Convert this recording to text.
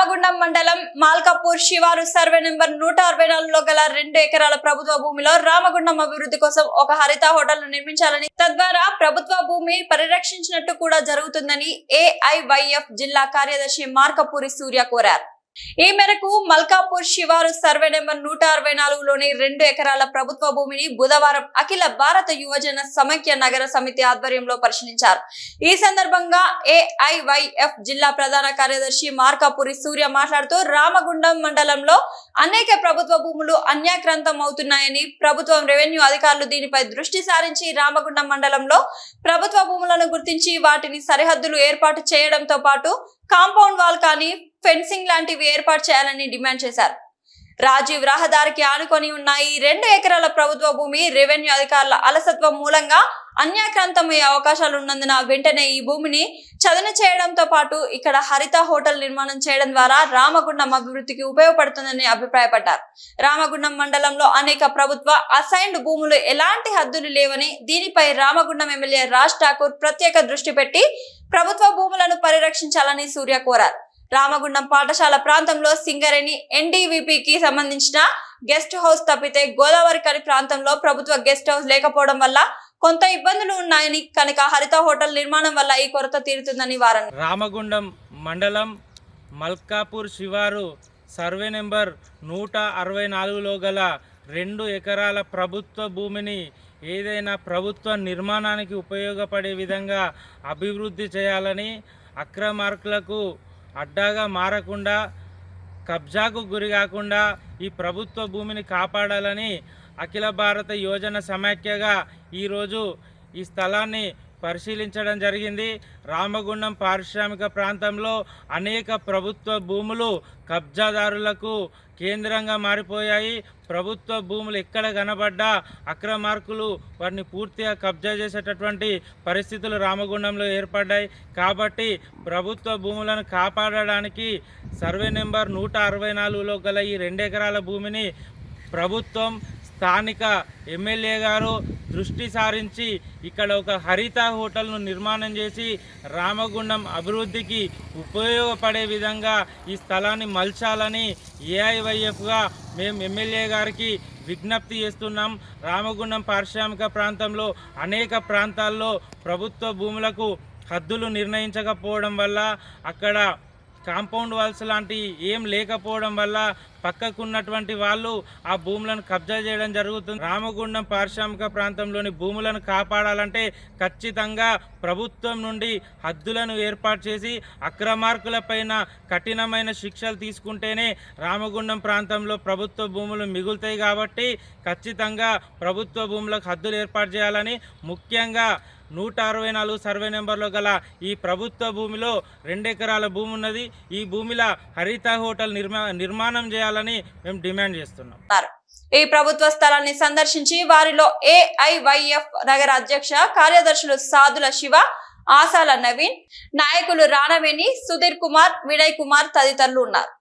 రామగుండం మండలం మాల్కాపూర్ శివారు survey number 164లో గల 2 ఎకరాల ప్రభుత్వ భూమిలో రామగుండం అభివృద్ధి కోసం ఒక హరిత హోటల్ నిర్మించాలని తద్వారా ప్రభుత్వ భూమి పరిరక్షించినట్టు కూడా జరుగుతుందని ఏఐవైఎఫ్ జిల్లా కార్యదర్శి మార్కపూరి సూర్య కోరారు। ఈ మేరకు మల్కాపూర్ శివారు సర్వే నెంబర్ 164లోని 2 ఎకరాల ప్రభుత్వ భూమిని బుధవారం అఖిల భారత యువజన సమైక్య నగర సమితి ఆధ్వర్యంలో పరిశీలించారు। ఈ సందర్భంగా ఏఐవైఎఫ్ జిల్లా ప్రధాన కార్యదర్శి మార్కపూరి సూర్య మాట్లాడుతూ రామగుండం మండలంలో అనేక ప్రభుత్వ భూములు అన్యాక్రాంతం అవుతున్నాయని, ప్రభుత్వం రెవెన్యూ అధికారులు దీనిపై దృష్టి సారించి రామగుండం మండలంలో ప్రభుత్వ భూములను గుర్తించి వాటిని సరిహద్దులు ఏర్పాటు చేయడంతో పాటు కాంపౌండ్ వాల్ కానీ ఫెన్సింగ్ లాంటివి ఏర్పాటు చేయాలని డిమాండ్ చేశారు। రాజీవ్ రహదారికి ఆనుకొని ఉన్న ఈ 2 ఎకరాల ప్రభుత్వ భూమి రెవెన్యూ అధికారుల అలసత్వం మూలంగా అన్యాక్రాంతమయ్యే అవకాశాలు ఉన్నందున వెంటనే ఈ భూమిని చదును చేయడంతో పాటు ఇక్కడ హరిత హోటల్ నిర్మాణం చేయడం ద్వారా రామగుండం అభివృద్ధికి ఉపయోగపడుతుందని అభిప్రాయపడ్డారు। రామగుండం మండలంలో అనేక ప్రభుత్వ అసైన్డ్ భూములు ఎలాంటి హద్దులు లేవని, దీనిపై రామగుండం ఎమ్మెల్యే రాజ్ ఠాకూర్ ప్రత్యేక దృష్టి పెట్టి ప్రభుత్వ భూములను పరిరక్షించాలని సూర్య కోరారు। రామగుండం పాఠశాల ప్రాంతంలో సింగరేణి ఎన్డీవీపీకి సంబంధించిన గెస్ట్ హౌస్ తప్పితే గోదావరి కని ప్రాంతంలో ప్రభుత్వ గెస్ట్ హౌస్ లేకపోవడం వల్ల కొంత ఇబ్బందులు ఉన్నాయని, కనుక హరిత హోటల్ నిర్మాణం వల్ల ఈ కొరత తీరుతుందని వారు అన్నారు। రామగుండం మండలం మల్కాపూర్ శివారు సర్వే నెంబర్ 164లో గల 2 ఎకరాల ప్రభుత్వ భూమిని ఏదైనా ప్రభుత్వ నిర్మాణానికి ఉపయోగపడే విధంగా అభివృద్ధి చేయాలని, అక్రమార్కులకు అడ్డాగా మారకుండా, కబ్జాకు గురి కాకుండా ఈ ప్రభుత్వ భూమిని కాపాడాలని అఖిల భారత యువజన సమైక్యగా ఈరోజు ఈ స్థలాన్ని పరిశీలించడం జరిగింది। రామగుండం పారిశ్రామిక ప్రాంతంలో అనేక ప్రభుత్వ భూములు కబ్జాదారులకు కేంద్రంగా మారిపోయాయి। ప్రభుత్వ భూములు ఎక్కడ కనబడ్డా అక్రమార్కులు వాటిని పూర్తిగా కబ్జా చేసేటటువంటి పరిస్థితులు రామగుండంలో ఏర్పడ్డాయి। కాబట్టి ప్రభుత్వ భూములను కాపాడడానికి సర్వే నెంబర్ 164లో గల ఈ 2 ఎకరాల భూమిని ప్రభుత్వం, స్థానిక ఎమ్మెల్యే గారు దృష్టి సారించి ఇక్కడ ఒక హరిత హోటల్ను నిర్మాణం చేసి రామగుండం అభివృద్ధికి ఉపయోగపడే విధంగా ఈ స్థలాన్ని మలచాలని ఏఐవైఎఫ్గా మేము ఎమ్మెల్యే గారికి విజ్ఞప్తి చేస్తున్నాం। రామగుండం పారిశ్రామిక ప్రాంతంలో అనేక ప్రాంతాల్లో ప్రభుత్వ భూములకు హద్దులు నిర్ణయించకపోవడం వల్ల, అక్కడ కాంపౌండ్ వాల్స్ లాంటి ఏం లేకపోవడం వల్ల పక్కకున్నటువంటి వాళ్ళు ఆ భూములను కబ్జా చేయడం జరుగుతుంది। రామగుండం పారిశ్రామిక ప్రాంతంలోని భూములను కాపాడాలంటే ఖచ్చితంగా ప్రభుత్వం నుండి హద్దులను ఏర్పాటు చేసి అక్రమార్కులపైన కఠినమైన శిక్షలు తీసుకుంటేనే రామగుండం ప్రాంతంలో ప్రభుత్వ భూములు మిగులుతాయి। కాబట్టి ఖచ్చితంగా ప్రభుత్వ భూములకు హద్దులు ఏర్పాటు చేయాలని, ముఖ్యంగా 164 సర్వే నెంబర్లో గల ఈ ప్రభుత్వ భూమిలో 2 ఎకరాల భూమి ఉన్నది। ఈ భూమిలో హరిత హోటల్ నిర్మాణం చేయాలని మేము డిమాండ్ చేస్తున్నాం। ఈ ప్రభుత్వ స్థలాన్ని సందర్శించి వారిలో ఏఐవైఎఫ్ నగర అధ్యక్ష కార్యదర్శులు సాదుల శివ, ఆసాల నవీన్, నాయకులు రాణవేణి, సుధీర్ కుమార్, వినయ్ కుమార్ తదితరులు ఉన్నారు।